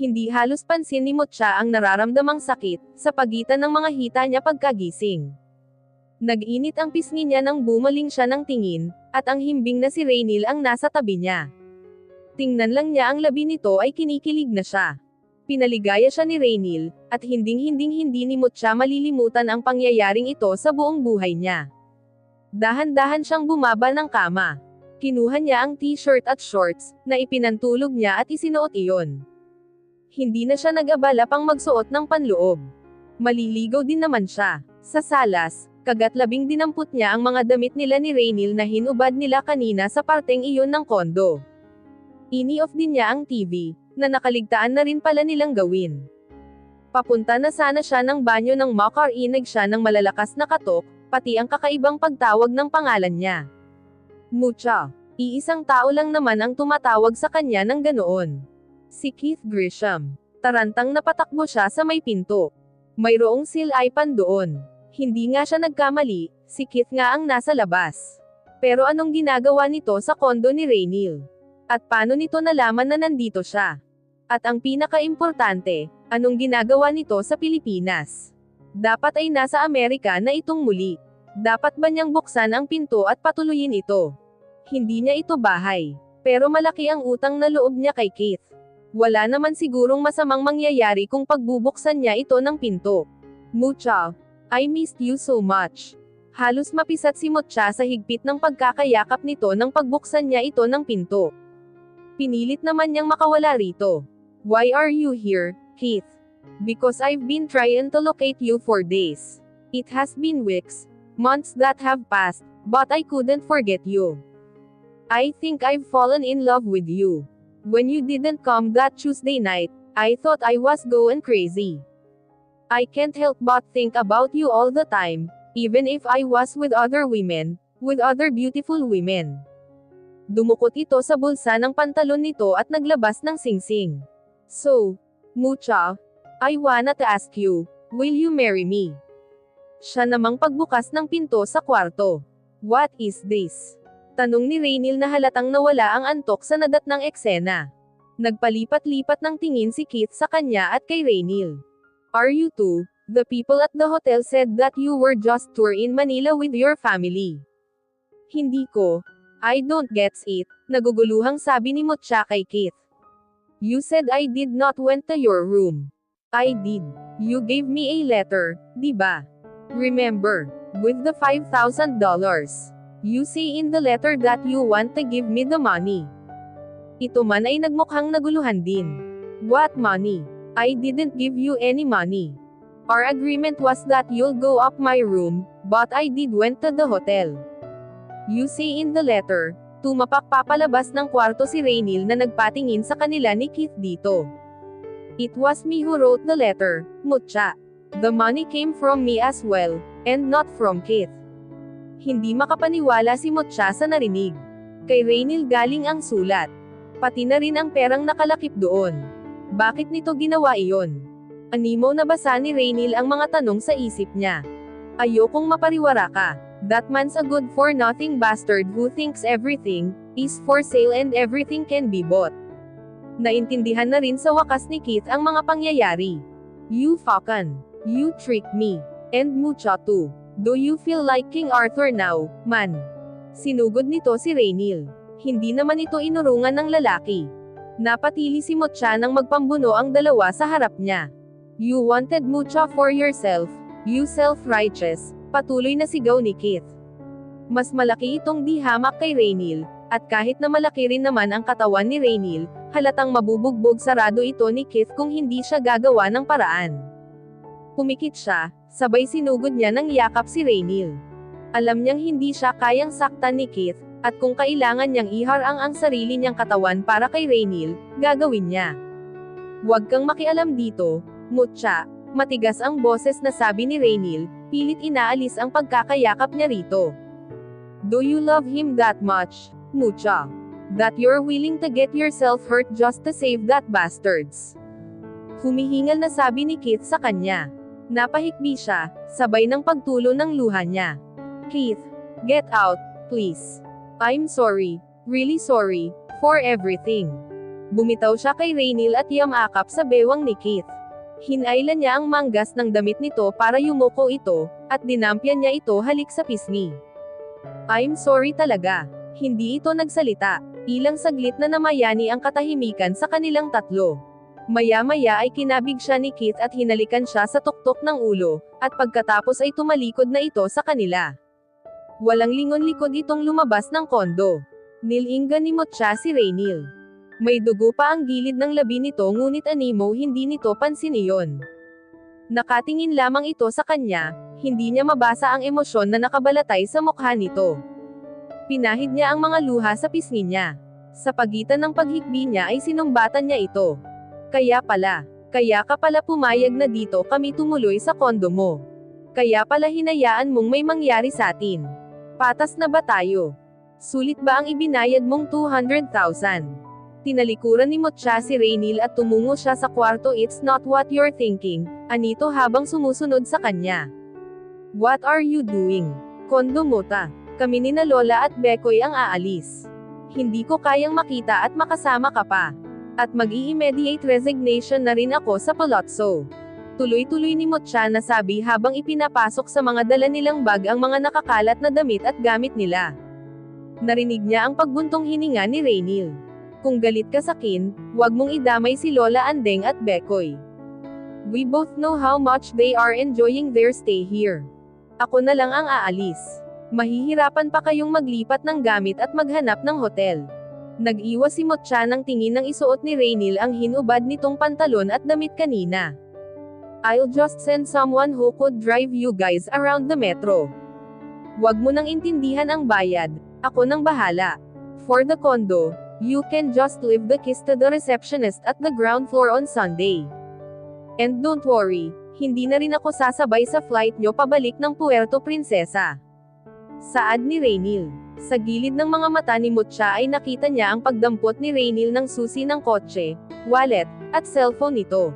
Hindi halos pansin ni Mucha ang nararamdamang sakit, sa pagitan ng mga hita niya pagkagising. Nag-init ang pisngi niya nang bumaling siya ng tingin, at ang himbing na si Raynil ang nasa tabi niya. Tingnan lang niya ang labi nito ay kinikilig na siya. Pinaligaya siya ni Raynil, at hinding-hindi ni Mucha malilimutan ang pangyayaring ito sa buong buhay niya. Dahan-dahan siyang bumaba ng kama. Kinuha niya ang t-shirt at shorts, na ipinantulog niya at isinuot iyon. Hindi na siya nag-abala pang magsuot ng panloob. Maliligaw din naman siya. Sa salas, kagat-labing dinampot niya ang mga damit nila ni Raynil na hinubad nila kanina sa parteng iyon ng kondo. Ini-off din niya ang TV, na nakaligtaan na rin pala nilang gawin. Papunta na sana siya ng banyo nang makarinig siya ng malalakas na katok, pati ang kakaibang pagtawag ng pangalan niya. Mucha. Iisang tao lang naman ang tumatawag sa kanya ng ganoon. Si Keith Grisham. Tarantang napatakbo siya sa may pinto. Mayroong silaipan doon. Hindi nga siya nagkamali, si Keith nga ang nasa labas. Pero anong ginagawa nito sa kondo ni Raynil? At paano nito nalaman na nandito siya? At ang pinaka-importante, anong ginagawa nito sa Pilipinas? Dapat ay nasa Amerika na itong muli. Dapat ba niyang buksan ang pinto at patuloyin ito? Hindi niya ito bahay. Pero malaki ang utang na loob niya kay Keith. Wala naman sigurong masamang mangyayari kung pagbubuksan niya ito ng pinto. Mucha, I missed you so much. Halos mapisat si Mucha sa higpit ng pagkakayakap nito nang pagbuksan niya ito ng pinto. Pinilit naman niyang makawala rito. Why are you here, Keith? Because I've been trying to locate you for days. It has been weeks, months that have passed, but I couldn't forget you. I think I've fallen in love with you. When you didn't come that Tuesday night, I thought I was going crazy. I can't help but think about you all the time, even if I was with other women, with other beautiful women. Dumukot ito sa bulsa ng pantalon nito at naglabas ng singsing. So, Mucha, I wanna to ask you, will you marry me? Siya namang pagbukas ng pinto sa kwarto. What is this? Tanong ni Raynil na halatang nawala ang antok sa nadat ng eksena. Nagpalipat-lipat ng tingin si Keith sa kanya at kay Raynil. Are you two? The people at the hotel said that you were just tour in Manila with your family. Hindi ko. I don't get it, naguguluhang sabi ni Mucha kay Keith. You said I did not went to your room. I did. You gave me a letter, di ba? Remember, with the $5,000. You say in the letter that you want to give me the money. Ito man ay nagmukhang naguluhan din. What money? I didn't give you any money. Our agreement was that you'll go up my room, but I did went to the hotel. You say in the letter, tumapak papalabas ng kwarto si Raynil na nagpatingin sa kanila ni Keith dito. It was me who wrote the letter, Mucha. The money came from me as well, and not from Keith. Hindi makapaniwala si Mucha sa narinig. Kay Raynil galing ang sulat. Pati na rin ang perang nakalakip doon. Bakit nito ginawa iyon? Animo na basa ni Raynil ang mga tanong sa isip niya. Ayokong mapariwara ka. That man's a good-for-nothing bastard who thinks everything is for sale and everything can be bought. Naintindihan na rin sa wakas ni Keith ang mga pangyayari. You fucking. You tricked me. And Mucha too. Do you feel like King Arthur now, man? Sinugod nito si Raynil. Hindi naman ito inurungan ng lalaki. Napatili si Mucha nang magpambuno ang dalawa sa harap niya. You wanted Mucha for yourself, you self-righteous, patuloy na sigaw ni Keith. Mas malaki itong dihamak kay Raynil, at kahit na malaki rin naman ang katawan ni Raynil, halatang mabubugbog sarado ito ni Keith kung hindi siya gagawa ng paraan. Pumikit siya, sabay sinugod niya ng yakap si Raynil. Alam niyang hindi siya kayang saktan ni Keith, at kung kailangan niyang iharang ang sarili niyang katawan para kay Raynil, gagawin niya. Huwag kang makialam dito, Mucha, matigas ang boses na sabi ni Raynil, pilit inaalis ang pagkakayakap niya rito. Do you love him that much, Mucha? That you're willing to get yourself hurt just to save that bastards? Humihingal na sabi ni Keith sa kanya. Napahikbi siya, sabay ng pagtulo ng luha niya. Keith, get out, please. I'm sorry, really sorry, for everything. Bumitaw siya kay Raynil at yamakap sa bewang ni Keith. Hinailan niya ang manggas ng damit nito para yumuko ito, at dinampyan niya ito halik sa pisngi. I'm sorry talaga. Hindi ito nagsalita. Ilang saglit na namayani ang katahimikan sa kanilang tatlo. Maya-maya ay kinabig siya ni Keith at hinalikan siya sa tuktok ng ulo, at pagkatapos ay tumalikod na ito sa kanila. Walang lingon-likod itong lumabas ng kondo. Nilinganimot siya si Raynil. May dugo pa ang gilid ng labi nito ngunit animo hindi nito pansin iyon. Nakatingin lamang ito sa kanya, hindi niya mabasa ang emosyon na nakabalatay sa mukha nito. Pinahid niya ang mga luha sa pisngi niya. Sa pagitan ng paghikbi niya ay sinumbatan niya ito. Kaya ka pala pumayag na dito kami tumuloy sa kondo mo. Kaya pala hinayaan mong may mangyari sa atin. Patas na ba tayo? Sulit ba ang ibinayad mong 200,000? Tinalikuran ni Mutya si Raynil at tumungo siya sa kwarto. It's not what you're thinking, anito habang sumusunod sa kanya. What are you doing? Kondo mo ta. Kami ni na Lola at Bekoy ang aalis. Hindi ko kayang makita at makasama ka pa. At mag-i-immediate resignation na rin ako sa palazzo. Tuloy-tuloy ni Mutya na sabi habang ipinapasok sa mga dala nilang bag ang mga nakakalat na damit at gamit nila. Narinig niya ang pagbuntong hininga ni Raynil. Kung galit ka sa akin, wag mong idamay si Lola Andeng at Bekoy. We both know how much they are enjoying their stay here. Ako na lang ang aalis. Mahihirapan pa kayong maglipat ng gamit at maghanap ng hotel. Nag-iwas si Mutya ng tingin ng isuot ni Raynil ang hinubad nitong pantalon at damit kanina. I'll just send someone who could drive you guys around the metro. Wag mo nang intindihan ang bayad, ako nang bahala. For the condo, you can just leave the keys to the receptionist at the ground floor on Sunday. And don't worry, hindi na rin ako sasabay sa flight nyo pabalik ng Puerto Princesa. Saad ni Raynil. Sa gilid ng mga mata ni Mutya ay nakita niya ang pagdampot ni Raynil ng susi ng kotse, wallet, at cellphone nito.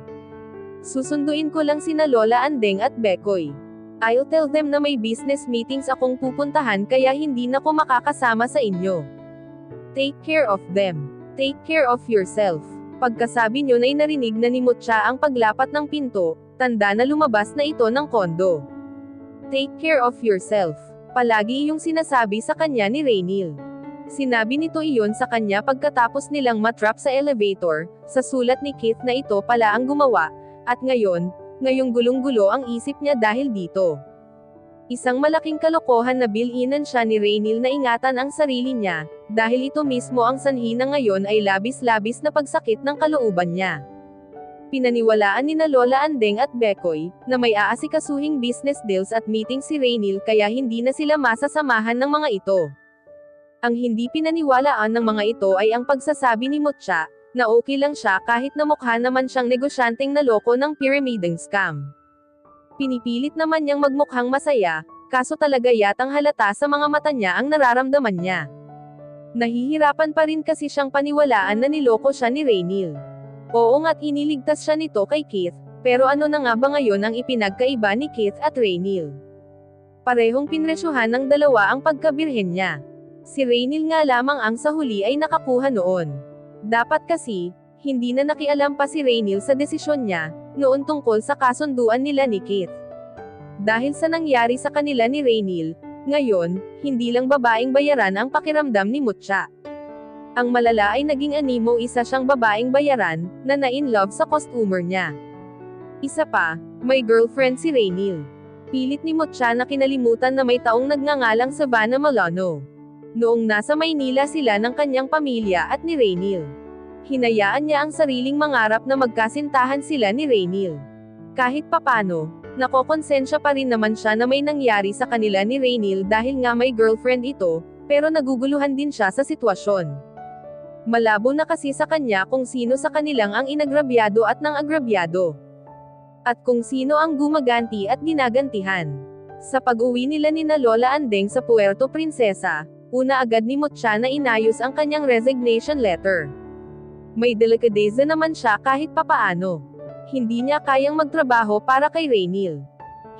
Susunduin ko lang sina Lola Andeng at Bekoy. I'll tell them na may business meetings akong pupuntahan kaya hindi na ko makakasama sa inyo. Take care of them. Take care of yourself. Pagkasabi niyo ay narinig na ni Mutya ang paglapat ng pinto, tanda na lumabas na ito ng kondo. Take care of yourself. Palagi iyong sinasabi sa kanya ni Raynil. Sinabi nito iyon sa kanya pagkatapos nilang matrap sa elevator, sa sulat ni Keith na ito pala ang gumawa, at ngayong gulong-gulo ang isip niya dahil dito. Isang malaking kalokohan na bil-inan siya ni Raynil na ingatan ang sarili niya, dahil ito mismo ang sanhi na ngayon ay labis-labis na pagsakit ng kalooban niya. Pinaniwalaan ni na Lola Andeng at Bekoy, na may aasikasuhing business deals at meeting si Raynil kaya hindi na sila masasamahan ng mga ito. Ang hindi pinaniwalaan ng mga ito ay ang pagsasabi ni Mutya, na okay lang siya kahit na mukha naman siyang negosyanteng naloko ng pyramiding scam. Pinipilit naman niyang magmukhang masaya, kaso talaga yatang halata sa mga mata niya ang nararamdaman niya. Nahihirapan pa rin kasi siyang paniwalaan na niloko siya ni Raynil. Oo nga't iniligtas siya nito kay Keith, pero ano na nga ba ngayon ang ipinagkaiba ni Keith at Raynil? Parehong pinresyuhan ng dalawa ang pagkabirhen niya. Si Raynil nga lamang ang sa huli ay nakakuha noon. Dapat kasi, hindi na nakialam pa si Raynil sa desisyon niya, noon tungkol sa kasunduan nila ni Keith. Dahil sa nangyari sa kanila ni Raynil, ngayon, hindi lang babaeng bayaran ang pakiramdam ni Mutya. Ang malala ay naging animo isa siyang babaeng bayaran, na na-in-love sa customer niya. Isa pa, may girlfriend si Raynil. Pilit ni Mutya na kinalimutan na may taong nagngangalang Savannah Malano. Noong nasa Maynila sila ng kanyang pamilya at ni Raynil. Hinayaan niya ang sariling mangarap na magkasintahan sila ni Raynil. Kahit papano, nakokonsensya pa rin naman siya na may nangyari sa kanila ni Raynil dahil nga may girlfriend ito, pero naguguluhan din siya sa sitwasyon. Malabo na kasi sa kanya kung sino sa kanilang ang inagrabyado at nang agrabyado. At kung sino ang gumaganti at ginagantihan. Sa pag-uwi nila ni na Lola Andeng sa Puerto Princesa, una agad ni Mutya na inayos ang kanyang resignation letter. May delikadeza naman siya kahit papaano. Hindi niya kayang magtrabaho para kay Raynil.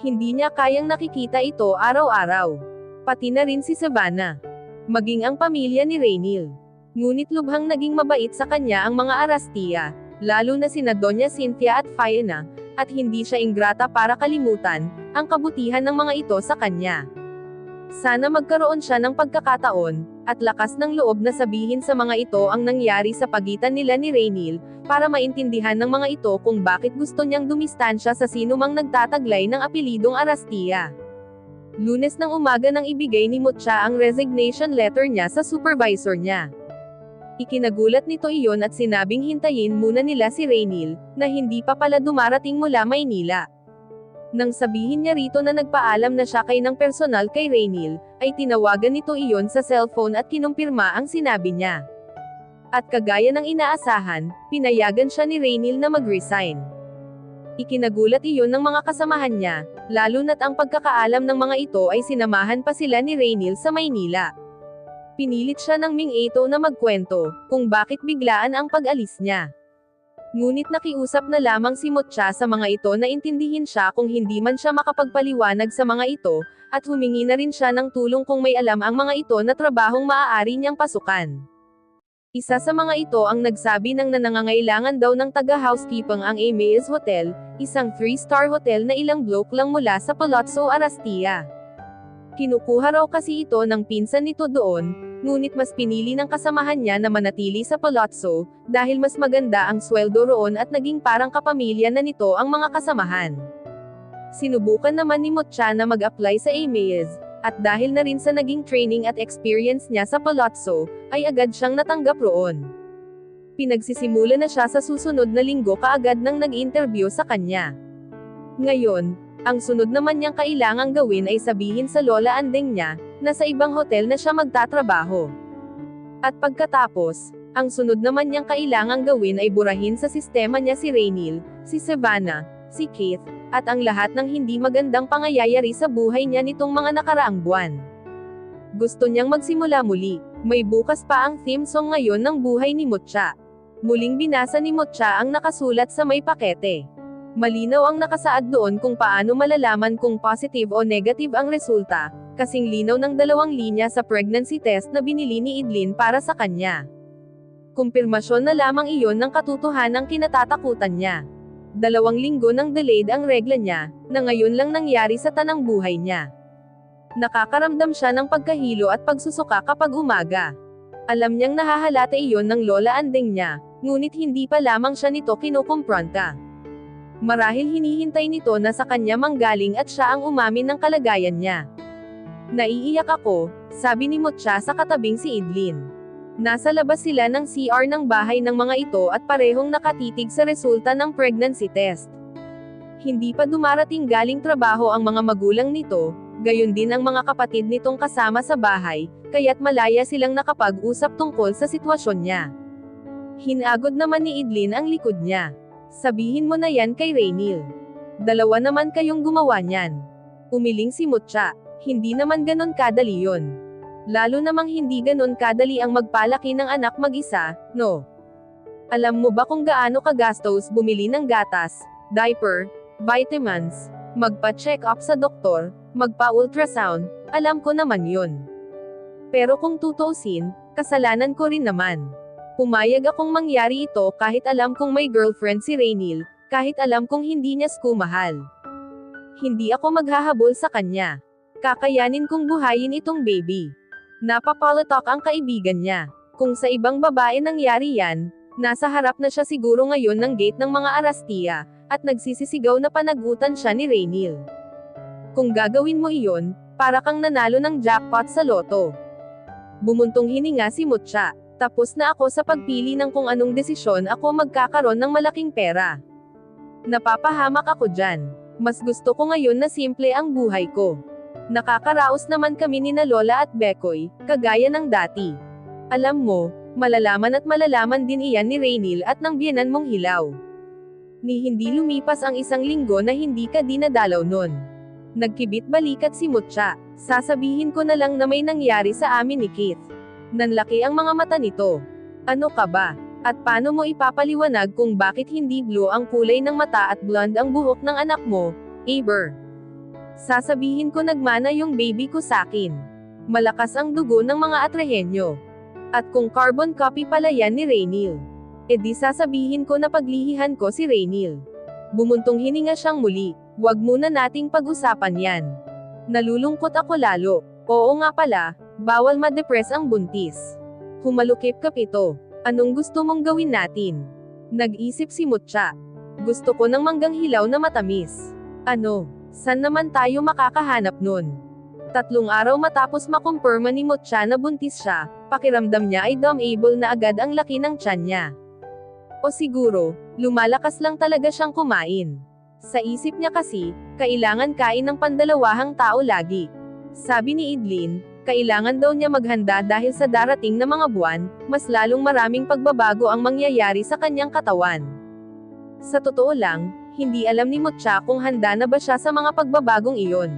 Hindi niya kayang nakikita ito araw-araw. Pati na rin si Savannah. Maging ang pamilya ni Raynil. Ngunit lubhang naging mabait sa kanya ang mga Arastia, lalo na sina Doña Cynthia at Faena, at hindi siya ingrata para kalimutan ang kabutihan ng mga ito sa kanya. Sana magkaroon siya ng pagkakataon at lakas ng loob na sabihin sa mga ito ang nangyari sa pagitan nila ni Rhaenys, para maintindihan ng mga ito kung bakit gusto niyang dumistansya sa sinumang nagtataglay ng apelidong Arastia. Lunes ng umaga nang ibigay ni Mutya ang resignation letter niya sa supervisor niya. Ikinagulat nito iyon at sinabing hintayin muna nila si Rhaenys, na hindi pa pala dumarating mula Maynila. Nang sabihin niya rito na nagpaalam na siya ng personal kay Rhaenys, ay tinawagan nito iyon sa cellphone at kinumpirma ang sinabi niya. At kagaya ng inaasahan, pinayagan siya ni Rhaenys na mag-resign. Ikinagulat iyon ng mga kasamahan niya, lalo na't ang pagkakaalam ng mga ito ay sinamahan pa sila ni Rhaenys sa Maynila. Pinilit siya ng Ming Ato na magkwento kung bakit biglaan ang pag-alis niya. Ngunit nakiusap na lamang si Mutya sa mga ito na intindihin siya kung hindi man siya makapagpaliwanag sa mga ito, at humingi na rin siya ng tulong kung may alam ang mga ito na trabahong maaari niyang pasukan. Isa sa mga ito ang nagsabi ng nangangailangan daw ng taga-housekeeping ang Amaze Hotel, isang 3-star hotel na ilang block lang mula sa Palazzo Arastia. Kinukuha raw kasi ito ng pinsan nito doon, ngunit mas pinili ng kasamahan niya na manatili sa palazzo, dahil mas maganda ang sweldo roon at naging parang kapamilya na nito ang mga kasamahan. Sinubukan naman ni Mutya na mag-apply sa Amaze, at dahil na rin sa naging training at experience niya sa palazzo, ay agad siyang natanggap roon. Pinagsisimula na siya sa susunod na linggo kaagad nang nag-interview sa kanya. Ngayon, ang sunod naman niyang kailangang gawin ay sabihin sa lola andeng niya, na sa ibang hotel na siya magtatrabaho. At pagkatapos, ang sunod naman niyang kailangang gawin ay burahin sa sistema niya si Rhaenys, si Savannah, si Keith, at ang lahat ng hindi magandang pangyayari sa buhay niya nitong mga nakaraang buwan. Gusto niyang magsimula muli. May bukas pa ang theme song ngayon ng buhay ni Mutya. Muling binasa ni Mutya ang nakasulat sa may pakete. Malinaw ang nakasaad doon kung paano malalaman kung positive o negative ang resulta, kasing linaw ng 2 linya sa pregnancy test na binili ni Idlin para sa kanya. Kumpirmasyon na lamang iyon ng katotohanang kinatatakutan niya. 2 linggo nang delayed ang regla niya, na ngayon lang nangyari sa tanang buhay niya. Nakakaramdam siya ng pagkahilo at pagsusuka kapag umaga. Alam niyang nahahalata iyon ng lola andeng niya, ngunit hindi pa lamang siya nito kinukumpronta. Marahil hinihintay nito na sa kanya manggaling at siya ang umamin ng kalagayan niya. Naiiyak ako, sabi ni Mutya sa katabing si Idlin. Nasa labas sila ng CR ng bahay ng mga ito at parehong nakatitig sa resulta ng pregnancy test. Hindi pa dumarating galing trabaho ang mga magulang nito, gayon din ang mga kapatid nitong kasama sa bahay, kaya't malaya silang nakapag-usap tungkol sa sitwasyon niya. Hinagod naman ni Idlin ang likod niya. Sabihin mo na yan kay Rhaenys. 2 naman kayong gumawa niyan. Umiling si Mutya. Hindi naman ganon kadali yon. Lalo namang hindi ganon kadali ang magpalaki ng anak mag-isa, no? Alam mo ba kung gaano kagastos bumili ng gatas, diaper, vitamins, magpa-check up sa doktor, magpa-ultrasound? Alam ko naman yon. Pero kung tutuusin, kasalanan ko rin naman. Pumayag akong mangyari ito kahit alam kong may girlfriend si Rhaenys, kahit alam kong hindi niya ko mahal. Hindi ako maghahabol sa kanya. Kakayanin kong buhayin itong baby. Napapalatok ang kaibigan niya. Kung sa ibang babae nangyari yan, nasa harap na siya siguro ngayon ng gate ng mga Arastia, at nagsisisigaw na panagutan siya ni Rhaenys. Kung gagawin mo iyon, para kang nanalo ng jackpot sa loto. Bumuntong hininga si Mutya. Tapos na ako sa pagpili ng kung anong desisyon ako magkakaroon ng malaking pera. Napapahamak ako dyan. Mas gusto ko ngayon na simple ang buhay ko. Nakakaraos naman kami ni na Lola at Bekoy, kagaya ng dati. Alam mo, malalaman at malalaman din iyan ni Rhaenys at ng biyenan mong Hilaw. Ni hindi lumipas ang 1 linggo na hindi ka dinadalaw nun. Nagkibit balikat si Mutya. Sasabihin ko na lang na may nangyari sa amin ni Keith. Nanlaki ang mga mata nito. Ano ka ba? At paano mo ipapaliwanag kung bakit hindi blue ang kulay ng mata at blonde ang buhok ng anak mo, Aber? Sasabihin ko nagmana yung baby ko sakin. Malakas ang dugo ng mga Atrehenyo. At kung carbon copy pala yan ni Raynil, edi sasabihin ko na paglihihan ko si Raynil. Bumuntong hininga siyang muli. Wag muna nating pag-usapan yan. Nalulungkot ako lalo. Oo nga pala, bawal ma-depress ang buntis. Humalukip-kap ito. Anong gusto mong gawin natin? Nag-isip si Mutya. Gusto ko ng manggang hilaw na matamis. Ano? San naman tayo makakahanap nun? 3 araw matapos makumpirma ni Mutya na buntis siya, pakiramdam niya ay dumb-able na agad ang laki ng tiyan niya. O siguro, lumalakas lang talaga siyang kumain. Sa isip niya kasi, kailangan kain ng pandalawahang tao lagi. Sabi ni Idlin, kailangan daw niya maghanda dahil sa darating na mga buwan, mas lalong maraming pagbabago ang mangyayari sa kanyang katawan. Sa totoo lang, hindi alam ni Mutya kung handa na ba siya sa mga pagbabagong iyon.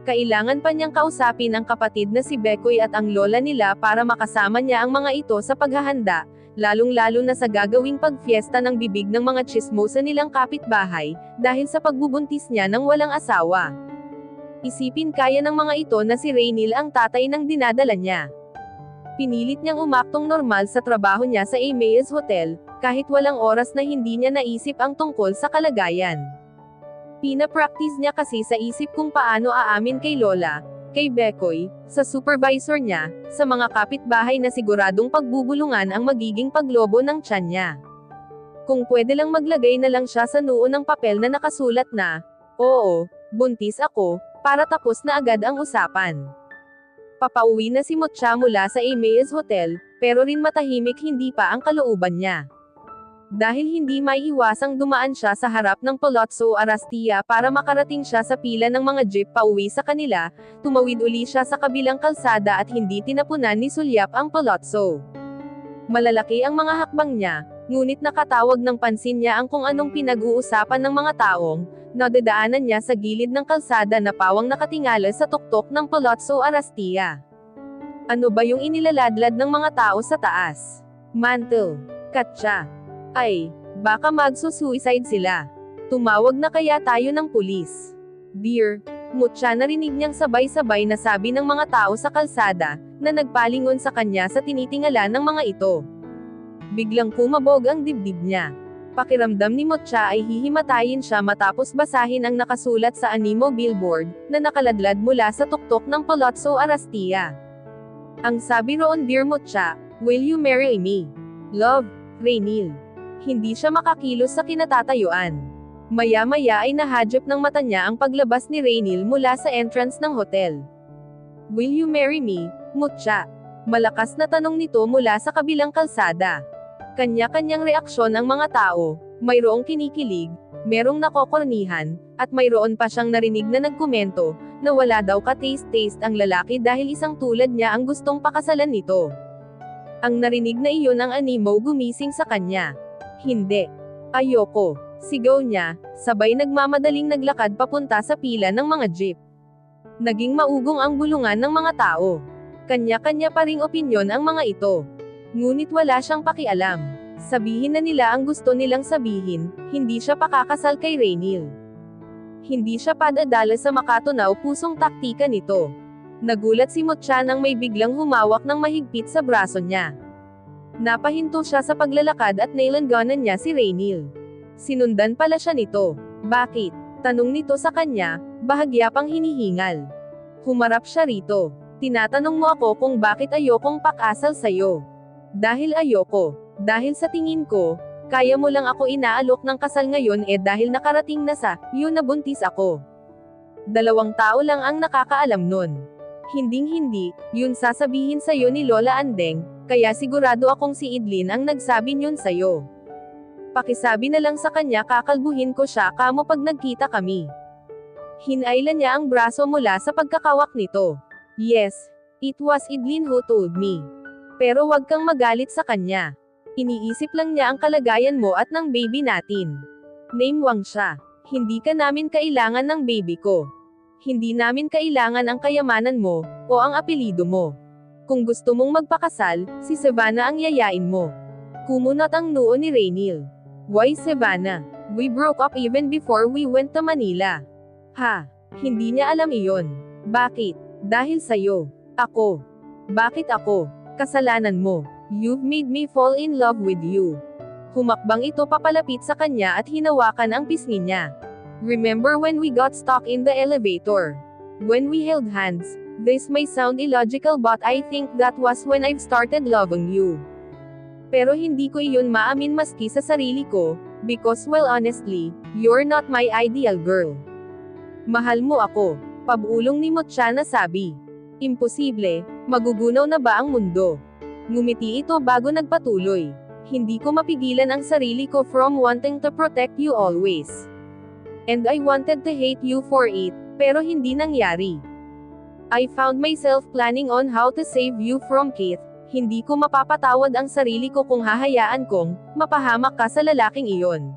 Kailangan pa niyang kausapin ang kapatid na si Bekoy at ang lola nila para makasama niya ang mga ito sa paghahanda, lalong-lalo na sa gagawing pagfiesta ng bibig ng mga tsismosa nilang kapitbahay, dahil sa pagbubuntis niya ng walang asawa. Isipin kaya ng mga ito na si Raynil ang tatay ng dinadala niya. Pinilit niyang umaktong normal sa trabaho niya sa Amaze Hotel, kahit walang oras na hindi niya naisip ang tungkol sa kalagayan. Pina-practice niya kasi sa isip kung paano aamin kay Lola, kay Bekoy, sa supervisor niya, sa mga kapitbahay na siguradong pagbubulungan ang magiging paglobo ng tiyan niya. Kung pwede lang maglagay na lang siya sa noo ng papel na nakasulat na, "Oo, buntis ako," para tapos na agad ang usapan. Papauwi na si Mutya mula sa Amaze Hotel, pero rin matahimik hindi pa ang kalooban niya. Dahil hindi maiiwasang dumaan siya sa harap ng Palazzo Arastia para makarating siya sa pila ng mga jeep pauwi sa kanila, tumawid uli siya sa kabilang kalsada at hindi tinapunan ni Sulyap ang palazzo. Malalaki ang mga hakbang niya, ngunit nakatawag ng pansin niya ang kung anong pinag-uusapan ng mga taong, nadadaanan niya sa gilid ng kalsada na pawang nakatingala sa tuktok ng Palazzo Arastia. Ano ba yung inilaladlad ng mga tao sa taas? Mantle. Katsa. Ay, baka magsusuicide sila. Tumawag na kaya tayo ng pulis. Dear, Mutya, narinig niyang sabay-sabay na sabi ng mga tao sa kalsada, na nagpalingon sa kanya sa tinitingala ng mga ito. Biglang kumabog ang dibdib niya. Pakiramdam ni Mutya ay hihimatayin siya matapos basahin ang nakasulat sa animo billboard, na nakaladlad mula sa tuktok ng Palazzo Arastia. Ang sabi roon, Dear Mutya, will you marry me? Love, Raynil. Hindi siya makakilos sa kinatatayuan. Maya-maya ay nahadyap ng mata niya ang paglabas ni Raynil mula sa entrance ng hotel. Will you marry me, Mutya? Malakas na tanong nito mula sa kabilang kalsada. Kanya-kanyang reaksyon ang mga tao, mayroong kinikilig, merong nakokornihan, at mayroon pa siyang narinig na nagkomento, na wala daw ka-taste-taste ang lalaki dahil isang tulad niya ang gustong pakasalan nito. Ang narinig na iyon ang animo gumising sa kanya. Hindi. Ayoko. Sigaw niya, sabay nagmamadaling naglakad papunta sa pila ng mga jeep. Naging maugong ang bulungan ng mga tao. Kanya-kanya pa ring opinyon ang mga ito. Ngunit wala siyang pakialam. Sabihin na nila ang gusto nilang sabihin, hindi siya pakakasal kay Raynil. Hindi siya padadala sa makatunaw pusong taktika nito. Nagulat si Mutya nang may biglang humawak ng mahigpit sa braso niya. Napahinto siya sa paglalakad at nailanganan niya si Raynil. Sinundan pala siya nito. Bakit? Tanong nito sa kanya, bahagya pang hinihingal. Humarap siya rito. Tinatanong mo ako kung bakit ayokong pakasal sa'yo. Dahil ayoko. Dahil sa tingin ko, kaya mo lang ako inaalok ng kasal ngayon dahil nakarating na sa, yun na buntis ako. 2 tao lang ang nakakaalam nun. Hinding-hindi, yun sasabihin sa'yo ni Lola Andeng, kaya sigurado akong si Idlin ang nagsabi yun sa'yo. Pakisabi na lang sa kanya kakalbuhin ko siya kamo pag nagkita kami. Hinailan niya ang braso mula sa pagkakawak nito. Yes, it was Idlin who told me. Pero wag kang magalit sa kanya. Iniisip lang niya ang kalagayan mo at ng baby natin. Name Wang siya. Hindi ka namin kailangan ng baby ko. Hindi namin kailangan ang kayamanan mo, o ang apelido mo. Kung gusto mong magpakasal, si Savannah ang yayain mo. Kumunot ang noo ni Raynil. Why Savannah? We broke up even before we went to Manila. Ha? Hindi niya alam iyon. Bakit? Dahil sa'yo. Ako. Bakit ako? Kasalanan mo. You've made me fall in love with you. Humakbang ito papalapit sa kanya at hinawakan ang pisngi niya. Remember when we got stuck in the elevator? When we held hands? This may sound illogical but I think that was when I've started loving you. Pero hindi ko iyon maamin maski sa sarili ko, because well honestly, you're not my ideal girl. Mahal mo ako. Pabulong ni Mutya na sabi. Imposible, magugunaw na ba ang mundo? Ngumiti ito bago nagpatuloy. Hindi ko mapigilan ang sarili ko from wanting to protect you always. And I wanted to hate you for it, pero hindi nangyari. I found myself planning on how to save you from Keith. Hindi ko mapapatawad ang sarili ko kung hahayaan kong mapahamak ka sa lalaking iyon.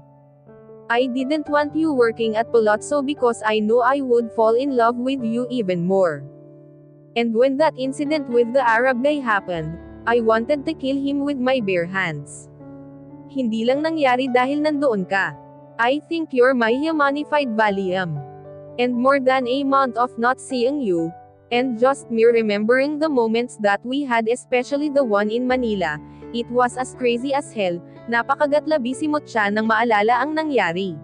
I didn't want you working at Palazzo because I know I would fall in love with you even more. And when that incident with the Arab guy happened, I wanted to kill him with my bare hands. Hindi lang nangyari dahil nandoon ka. I think you're my humanified Valium. And more than a month of not seeing you, and just me remembering the moments that we had, especially the one in Manila, it was as crazy as hell. Napakagatlabi si Mutya nang maalala ang nangyari.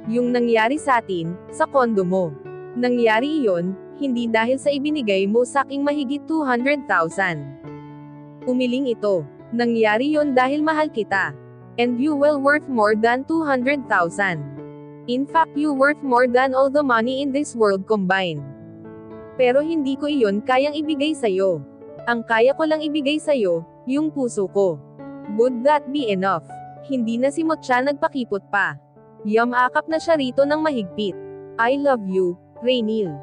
Yung nangyari sa atin, sa kondo mo. Nangyari iyon, hindi dahil sa ibinigay mo saking mahigit 200,000. Umiling ito. Nangyari yon dahil mahal kita. And you well worth more than 200,000. In fact, you worth more than all the money in this world combined. Pero hindi ko iyon kayang ibigay sa'yo. Ang kaya ko lang ibigay sa'yo, yung puso ko. Would that be enough? Hindi na si Mutya nagpakipot pa. Yamakap na siya rito ng mahigpit. I love you, Rainil.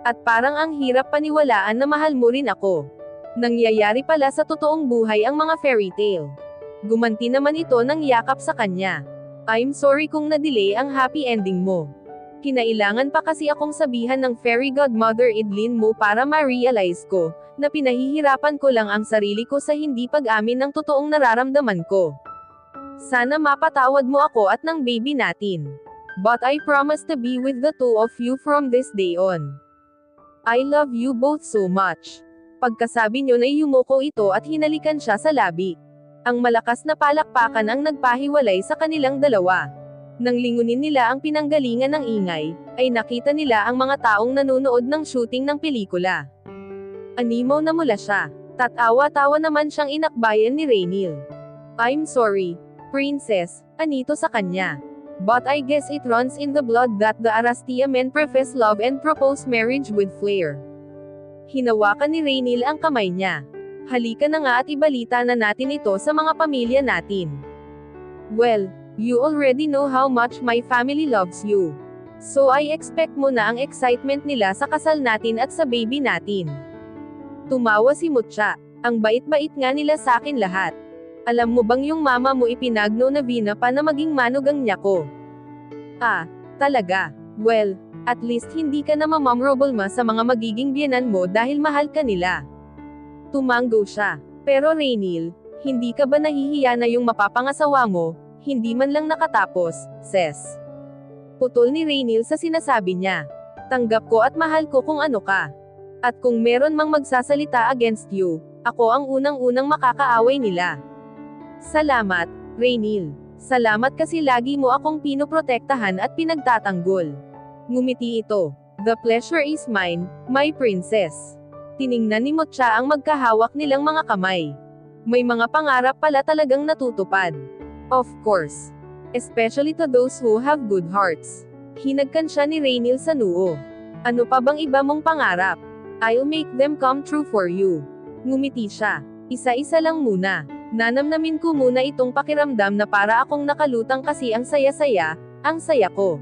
At parang ang hirap paniwalaan na mahal mo rin ako. Nangyayari pala sa totoong buhay ang mga fairy tale. Gumanti naman ito ng yakap sa kanya. I'm sorry kung na-delay ang happy ending mo. Kinailangan pa kasi akong sabihan ng fairy godmother Idlin mo para ma-realize ko, na pinahihirapan ko lang ang sarili ko sa hindi pag-amin ng totoong nararamdaman ko. Sana mapatawad mo ako at ng baby natin. But I promise to be with the two of you from this day on. I love you both so much. Pagkasabi niyo na yumuko ito at hinalikan siya sa labi. Ang malakas na palakpakan ang nagpahiwalay sa kanilang dalawa. Nang lingunin nila ang pinanggalingan ng ingay, ay nakita nila ang mga taong nanonood ng shooting ng pelikula. Animaw na mula siya. Tatawa-tawa naman siyang inakbayan ni Rainil. I'm sorry, princess, anito sa kanya. But I guess it runs in the blood that the Arastia men profess love and propose marriage with flair. Hinawakan ni Rainil ang kamay niya. Halika na nga at ibalita na natin ito sa mga pamilya natin. Well, you already know how much my family loves you. So I expect mo na ang excitement nila sa kasal natin at sa baby natin. Tumawa si Mutya. Ang bait-bait nga nila sa akin lahat. Alam mo bang yung mama mo ipinagno na Vina pa na maging manugang niya ko? Ah, talaga? Well, at least hindi ka na mamamroblema sa mga magiging biyenan mo dahil mahal ka nila. Tumango siya. Pero Rainil, hindi ka ba nahihiya na yung mapapangasawa mo, hindi man lang nakatapos, ses? Putol ni Rainil sa sinasabi niya. Tanggap ko at mahal ko kung ano ka. At kung meron mang magsasalita against you, ako ang unang-unang makakaaway nila. Salamat, Rainil. Salamat kasi lagi mo akong pinoprotektahan at pinagtatanggol. Ngumiti ito. The pleasure is mine, my princess. Tiningnan ni Mutya ang magkahawak nilang mga kamay. May mga pangarap pala talagang natutupad. Of course. Especially to those who have good hearts. Hinagkan siya ni Rainil sa noo. Ano pa bang iba mong pangarap? I'll make them come true for you. Ngumiti siya. Isa-isa lang muna. Nanamnamin ko muna itong pakiramdam na para akong nakalutang kasi ang saya-saya, ang saya ko.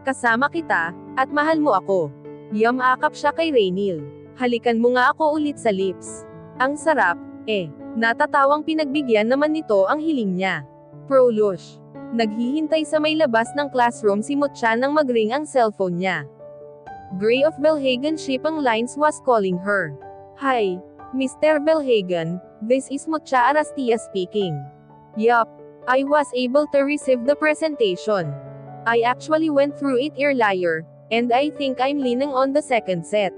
Kasama kita, at mahal mo ako. Yamakap siya kay Rainil. Halikan mo nga ako ulit sa lips. Ang sarap, natatawang pinagbigyan naman nito ang hiling niya. Prolush. Naghihintay sa may labas ng classroom si Mutya nang magring ang cellphone niya. Gray of Belhagen Shipping Lines was calling her. Hi, Mr. Belhagen, this is Mutya Arastia speaking. Yup, I was able to receive the presentation. I actually went through it earlier, and I think I'm leaning on the second set.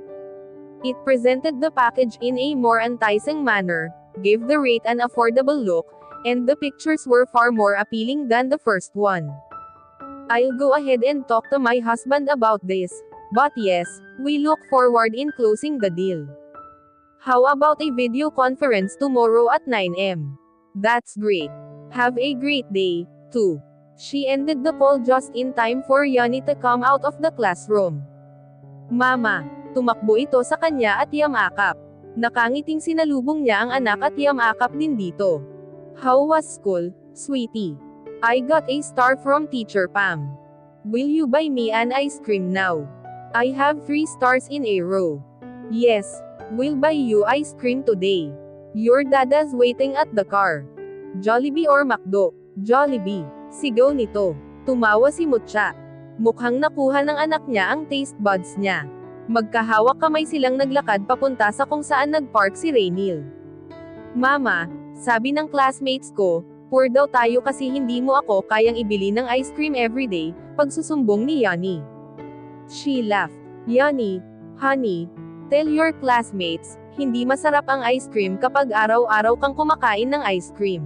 It presented the package in a more enticing manner, gave the rate an affordable look, and the pictures were far more appealing than the first one. I'll go ahead and talk to my husband about this. But yes, we look forward in closing the deal. How about a video conference tomorrow at 9 am? That's great. Have a great day, too. She ended the call just in time for Yanni to come out of the classroom. Mama, tumakbo ito sa kanya at yamakap. Nakangiting sinalubong niya ang anak at yamakap din dito. How was school, sweetie? I got a star from Teacher Pam. Will you buy me an ice cream now? I have 3 stars in a row. Yes, we'll buy you ice cream today. Your dada's waiting at the car. Jollibee or McDo? Jollibee. Sigaw nito. Tumawa si Mutya. Mukhang nakuha ng anak niya ang taste buds niya. Magkahawak kamay silang naglakad papunta sa kung saan nagpark si Raynil. Mama, sabi ng classmates ko, poor daw tayo kasi hindi mo ako kayang ibili ng ice cream everyday, pagsusumbong ni Yanni. She laughed. Yanni, honey, tell your classmates, hindi masarap ang ice cream kapag araw-araw kang kumakain ng ice cream.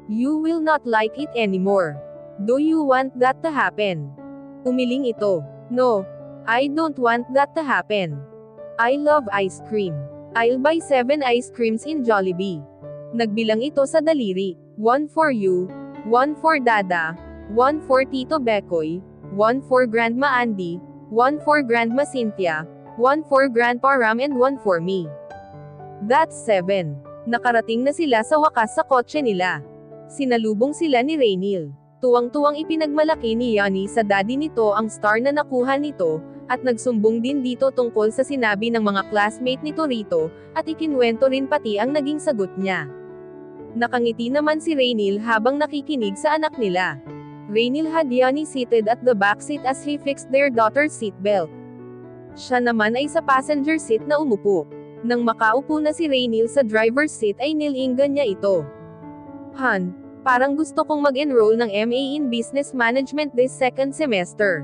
You will not like it anymore. Do you want that to happen? Umiling ito. No, I don't want that to happen. I love ice cream. I'll buy 7 ice creams in Jollibee. Nagbilang ito sa daliri. 1 for you, 1 for Dada, 1 for Tito Bekoy, 1 for Grandma Andy, 1 for Grandma Cynthia, 1 for Grandpa Ram and 1 for me. That's 7. Nakarating na sila sa wakas sa kotse nila. Sinalubong sila ni Raynil. Tuwang-tuwang ipinagmalaki ni Yanni sa daddy nito ang star na nakuha nito, at nagsumbong din dito tungkol sa sinabi ng mga classmate nito rito, at ikinwento rin pati ang naging sagot niya. Nakangiti naman si Raynil habang nakikinig sa anak nila. Raynil had Yanni seated at the back seat as he fixed their daughter's seatbelt. Siya naman ay sa passenger seat na umupo. Nang makaupo na si Raynil sa driver's seat ay nilinggan niya ito. Han, parang gusto kong mag-enroll ng MA in Business Management this second semester.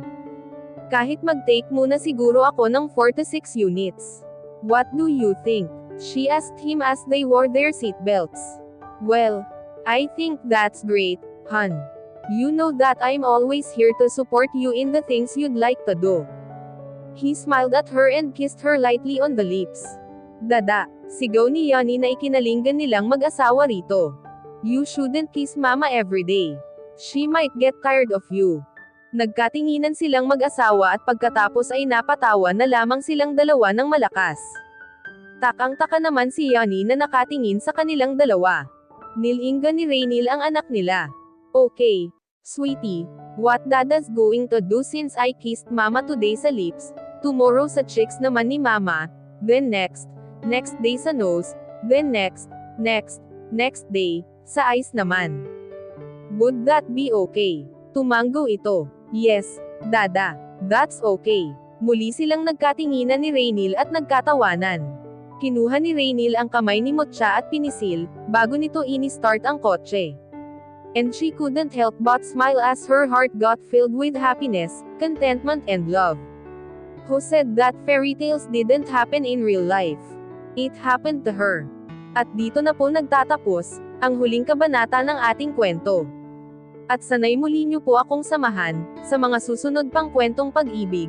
Kahit mag-take muna siguro ako ng 4 to 6 units. What do you think? She asked him as they wore their seatbelts. Well, I think that's great, Han. You know that I'm always here to support you in the things you'd like to do. He smiled at her and kissed her lightly on the lips. Dada, sigaw ni Yanni na ikinalinggan nilang mag-asawa rito. You shouldn't kiss mama every day. She might get tired of you. Nagkatinginan silang mag-asawa at pagkatapos ay napatawa na lamang silang dalawa ng malakas. Takang-taka naman si Yanni na nakatingin sa kanilang dalawa. Nilinggan ni Raynil ang anak nila. Okay, sweetie, what Dada's going to do since I kissed mama today sa lips, tomorrow sa cheeks naman ni mama, then next day sa nose, then next day, sa eyes naman. Would that be okay? Tumango ito. Yes, Dada, that's okay. Muli silang nagkatinginan ni Raynil at nagkatawanan. Kinuha ni Raynil ang kamay ni Mutya at pinisil, bago nito ini-start ang kotse. And she couldn't help but smile as her heart got filled with happiness, contentment and love. Who said that fairy tales didn't happen in real life? It happened to her. At dito na po nagtatapos ang huling kabanata ng ating kwento. At sanay muli niyo po akong samahan sa mga susunod pang kwentong pag-ibig,